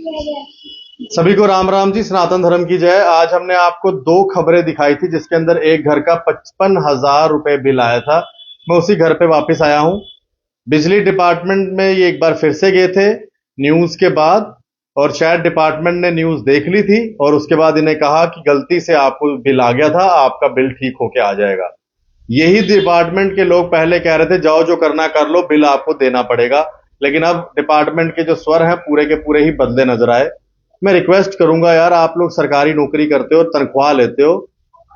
सभी को राम राम जी, सनातन धर्म की जय। आज हमने आपको दो खबरें दिखाई थी, जिसके अंदर एक घर का 55,000 रुपए बिल आया था। मैं उसी घर पे वापस आया हूं। बिजली डिपार्टमेंट में ये एक बार फिर से गए थे न्यूज के बाद, और शायद डिपार्टमेंट ने न्यूज देख ली थी और उसके बाद इन्हें कहा कि गलती से आपको बिल आ गया था, आपका बिल ठीक होके आ जाएगा। यही डिपार्टमेंट के लोग पहले कह रहे थे जाओ जो करना कर लो, बिल आपको देना पड़ेगा। लेकिन अब डिपार्टमेंट के जो स्वर हैं पूरे के पूरे ही बदले नजर आए। मैं रिक्वेस्ट करूंगा यार, आप लोग सरकारी नौकरी करते हो, तनख्वाह लेते हो,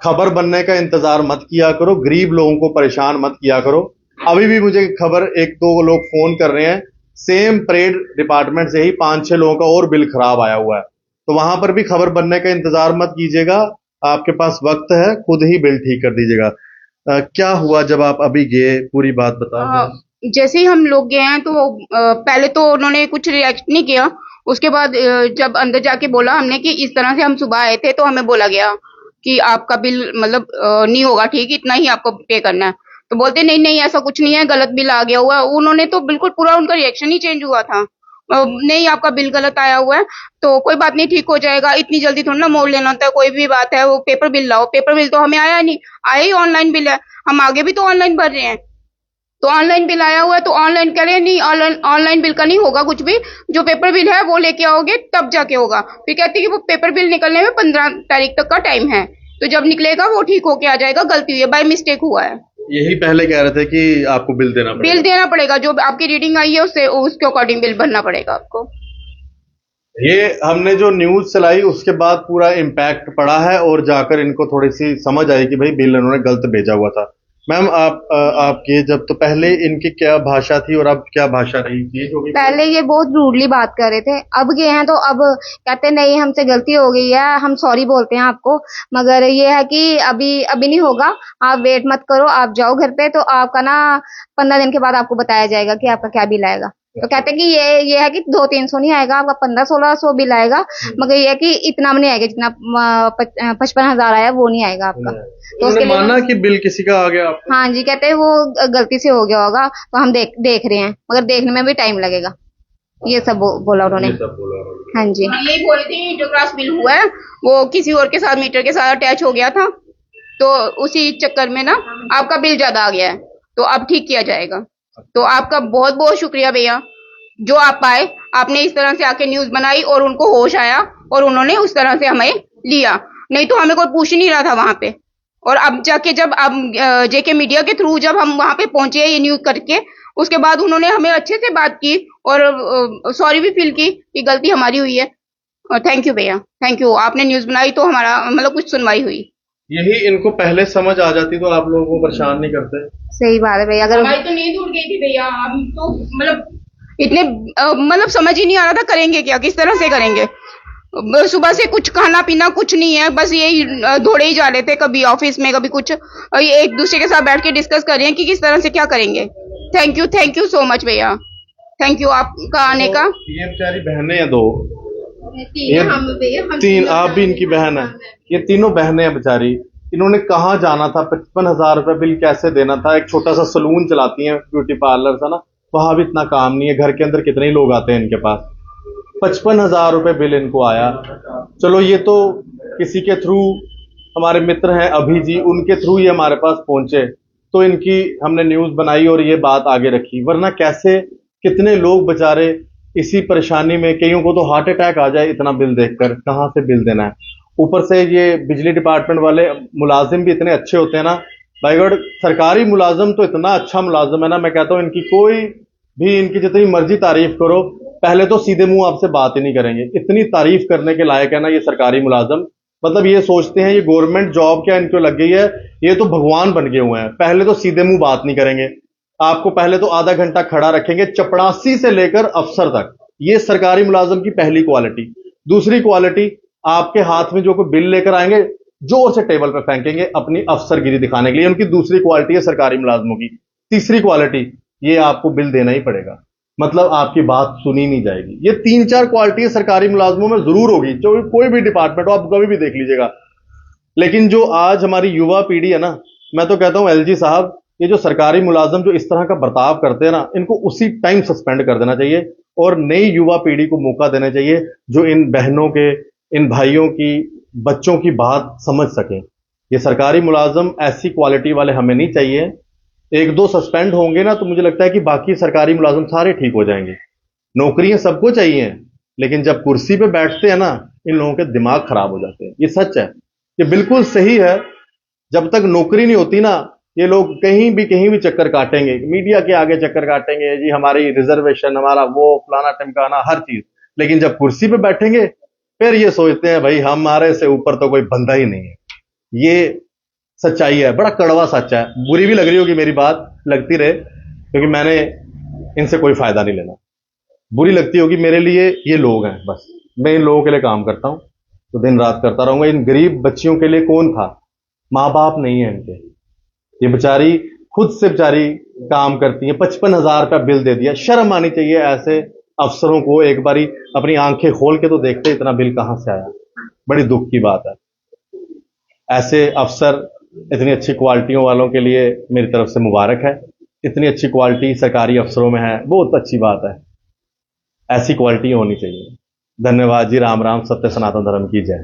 खबर बनने का इंतजार मत किया करो, गरीब लोगों को परेशान मत किया करो। अभी भी मुझे खबर एक दो लोग फोन कर रहे हैं, सेम परेड डिपार्टमेंट से ही 5-6 लोगों का और बिल खराब आया हुआ है। तो वहां पर भी खबर बनने का इंतजार मत कीजिएगा, आपके पास वक्त है, खुद ही बिल ठीक कर दीजिएगा। क्या हुआ जब आप अभी गए, पूरी बात बताओ। जैसे ही हम लोग गए हैं तो पहले तो उन्होंने कुछ रिएक्ट नहीं किया। उसके बाद जब अंदर जाके बोला हमने कि इस तरह से हम सुबह आए थे, तो हमें बोला गया कि आपका बिल मतलब नहीं होगा ठीक, इतना ही आपको पे करना है। तो बोलते नहीं नहीं ऐसा कुछ नहीं है, गलत बिल आ गया हुआ है। उन्होंने तो बिल्कुल पूरा उनका रिएक्शन ही चेंज हुआ था। नहीं आपका बिल गलत आया हुआ है तो कोई बात नहीं, ठीक हो जाएगा, इतनी जल्दी थोड़ा ना मोड़ लेना होता है, कोई भी बात है। वो पेपर बिल लाओ, पेपर बिल तो हमें आया नहीं, आया ही ऑनलाइन बिल है। हम आगे भी तो ऑनलाइन भर रहे हैं, तो ऑनलाइन बिल आया हुआ है तो ऑनलाइन करें। नहीं, ऑनलाइन बिल का नहीं होगा कुछ भी, जो पेपर बिल है वो लेके आओगे तब जाके होगा। फिर कहती है कि वो पेपर बिल निकलने में 15 तारीख तक का टाइम है, तो जब निकलेगा वो ठीक होके आ जाएगा, गलती हुई है, बाय मिस्टेक हुआ है। यही पहले कह रहे थे कि आपको बिल देना पड़ेगा। बिल देना पड़ेगा, जो आपकी रीडिंग आई है उससे उसके अकॉर्डिंग बिल भरना पड़ेगा आपको। ये हमने जो न्यूज चलाई उसके बाद पूरा इम्पैक्ट पड़ा है और जाकर इनको थोड़ी सी समझ आई कि भाई बिल इन्होंने गलत भेजा हुआ था। मैम आपके जब तो पहले इनकी क्या भाषा थी और अब क्या भाषा रही थी जो भी? पहले ये बहुत रूडली बात कर रहे थे, अब गए हैं तो अब कहते नहीं हमसे गलती हो गई है, हम सॉरी बोलते हैं आपको, मगर ये है कि अभी अभी नहीं होगा, आप वेट मत करो, आप जाओ घर पे, तो आपका ना 15 दिन के बाद आपको बताया जाएगा कि आपका क्या बिल आएगा। तो कहते हैं कि ये है कि 200-300 नहीं आएगा, आपका 1500-1600 बिल आएगा, मगर ये है कि इतना नहीं आएगा जितना 55,000 आया वो नहीं आएगा आपका। तो उसके लिए माना कि बिल किसी का आ गया आपको? हाँ जी, कहते हैं वो गलती से हो गया होगा, तो हम देख रहे हैं, मगर देखने में भी टाइम लगेगा, ये सब बोला उन्होंने। हाँ जी, यही बोले थे इंटरक्रॉस बिल हुआ है, वो किसी और के साथ मीटर के साथ अटैच हो गया था, तो उसी चक्कर में ना आपका बिल ज्यादा आ गया है, तो अब ठीक किया जाएगा। तो आपका बहुत बहुत शुक्रिया भैया, जो आप आए, आपने इस तरह से आके न्यूज बनाई और उनको होश आया और उन्होंने उस तरह से हमें लिया, नहीं तो हमें कोई पूछ ही नहीं रहा था वहां पे। और अब जाके जब अब जेके मीडिया के थ्रू जब हम वहां पे पहुंचे ये न्यूज करके, उसके बाद उन्होंने हमें अच्छे से बात की और सॉरी भी फील की कि गलती हमारी हुई है। और थैंक यू भैया, थैंक यू, आपने न्यूज बनाई तो हमारा मतलब कुछ सुनवाई हुई। यही इनको पहले समझ आ जाती तो आप लोगों को परेशान नहीं करते। सही बात है भैया, अगर हमारी तो नींद उड़ गई थी भैया, हम तो मतलब इतने मतलब समझ ही नहीं आ रहा था करेंगे क्या, किस तरह से करेंगे। सुबह से कुछ खाना पीना कुछ नहीं है, बस यही दौड़े ही जा रहे थे, कभी ऑफिस में कभी कुछ, एक दूसरे के साथ बैठ के डिस्कस कर रहे हैं कि किस तरह से क्या करेंगे। थैंक यू सो मच भैया, थैंक यू आपका आने का। ये बेचारी बहनें हैं दो, हम तीन, आप भी इनकी बहन है, ये तीनों बहनें हैं बेचारी। इन्होंने कहाँ जाना था, 55,000 रुपए बिल कैसे देना था। एक छोटा सा सलून चलाती हैं, ब्यूटी पार्लर था ना, वहां भी इतना काम नहीं है, घर के अंदर कितने ही लोग आते हैं इनके पास। 55,000 रुपए बिल इनको आया। चलो ये तो किसी के थ्रू, हमारे मित्र हैं अभी जी, उनके थ्रू ये हमारे पास पहुंचे, तो इनकी हमने न्यूज बनाई और ये बात आगे रखी। वरना कैसे, कितने लोग बेचारे इसी परेशानी में, कईयों को तो हार्ट अटैक आ जाए इतना बिल देखकर, कहाँ से बिल देना है। ऊपर से ये बिजली डिपार्टमेंट वाले मुलाजिम भी इतने अच्छे होते हैं ना, भाई गॉड, सरकारी मुलाजिम तो इतना अच्छा मुलाजिम है ना, मैं कहता हूँ इनकी कोई भी, इनकी जितनी मर्जी तारीफ करो, पहले तो सीधे मुंह आपसे बात ही नहीं करेंगे। इतनी तारीफ करने के लायक है ना ये सरकारी मुलाजिम, मतलब ये सोचते हैं ये गवर्नमेंट जॉब क्या इनको लग गई है, ये तो भगवान बन गए हुए हैं। पहले तो सीधे मुंह बात नहीं करेंगे, आपको पहले तो आधा घंटा खड़ा रखेंगे, चपड़ासी से लेकर अफसर तक। ये सरकारी मुलाजिम की पहली क्वालिटी। दूसरी क्वालिटी, आपके हाथ में जो कोई बिल लेकर आएंगे जोर से टेबल पर फेंकेंगे अपनी अफसरगिरी दिखाने के लिए, उनकी दूसरी क्वालिटी है सरकारी मुलाजिमों की। तीसरी क्वालिटी, ये आपको बिल देना ही पड़ेगा, मतलब आपकी बात सुनी नहीं जाएगी। ये 3-4 क्वालिटी सरकारी मुलाजिमों में जरूर होगी, जो कोई भी डिपार्टमेंट हो, आप कभी भी देख लीजिएगा। लेकिन जो आज हमारी युवा पीढ़ी है ना, मैं तो कहता हूं एलजी साहब, ये जो सरकारी मुलाजिम जो इस तरह का बर्ताव करते हैं ना, इनको उसी टाइम सस्पेंड कर देना चाहिए और नई युवा पीढ़ी को मौका देना चाहिए जो इन बहनों के, इन भाइयों की, बच्चों की बात समझ सकें। ये सरकारी मुलाजम ऐसी क्वालिटी वाले हमें नहीं चाहिए। एक दो सस्पेंड होंगे ना तो मुझे लगता है कि बाकी सरकारी मुलाजम सारे ठीक हो जाएंगे। नौकरियां सबको चाहिए, लेकिन जब कुर्सी पे बैठते हैं ना, इन लोगों के दिमाग खराब हो जाते हैं। ये सच है, ये बिल्कुल सही है। जब तक नौकरी नहीं होती ना, ये लोग कहीं भी चक्कर काटेंगे, मीडिया के आगे चक्कर काटेंगे, जी हमारी रिजर्वेशन, हमारा वो फलाना टिमकाना, हर चीज। लेकिन जब कुर्सी पे बैठेंगे फिर ये सोचते हैं भाई हमारे से ऊपर तो कोई बंदा ही नहीं है। ये सच्चाई है, बड़ा कड़वा सच है। बुरी भी लग रही होगी मेरी बात, लगती रहे, क्योंकि मैंने इनसे कोई फायदा नहीं लेना। बुरी लगती होगी, मेरे लिए ये लोग हैं, बस मैं इन लोगों के लिए काम करता हूं, तो दिन रात करता रहूंगा। इन गरीब बच्चियों के लिए कौन था? माँ बाप नहीं है इनके, ये बेचारी खुद से बेचारी काम करती है। 55,000 रुपया बिल दे दिया। शर्म आनी चाहिए ऐसे अफसरों को। एक बारी अपनी आंखें खोल के तो देखते इतना बिल कहां से आया। बड़ी दुख की बात है। ऐसे अफसर, इतनी अच्छी क्वालिटियों वालों के लिए मेरी तरफ से मुबारक है। इतनी अच्छी क्वालिटी सरकारी अफसरों में है, बहुत अच्छी बात है। ऐसी क्वालिटी होनी चाहिए। धन्यवाद जी। राम राम। सत्य सनातन धर्म की जय।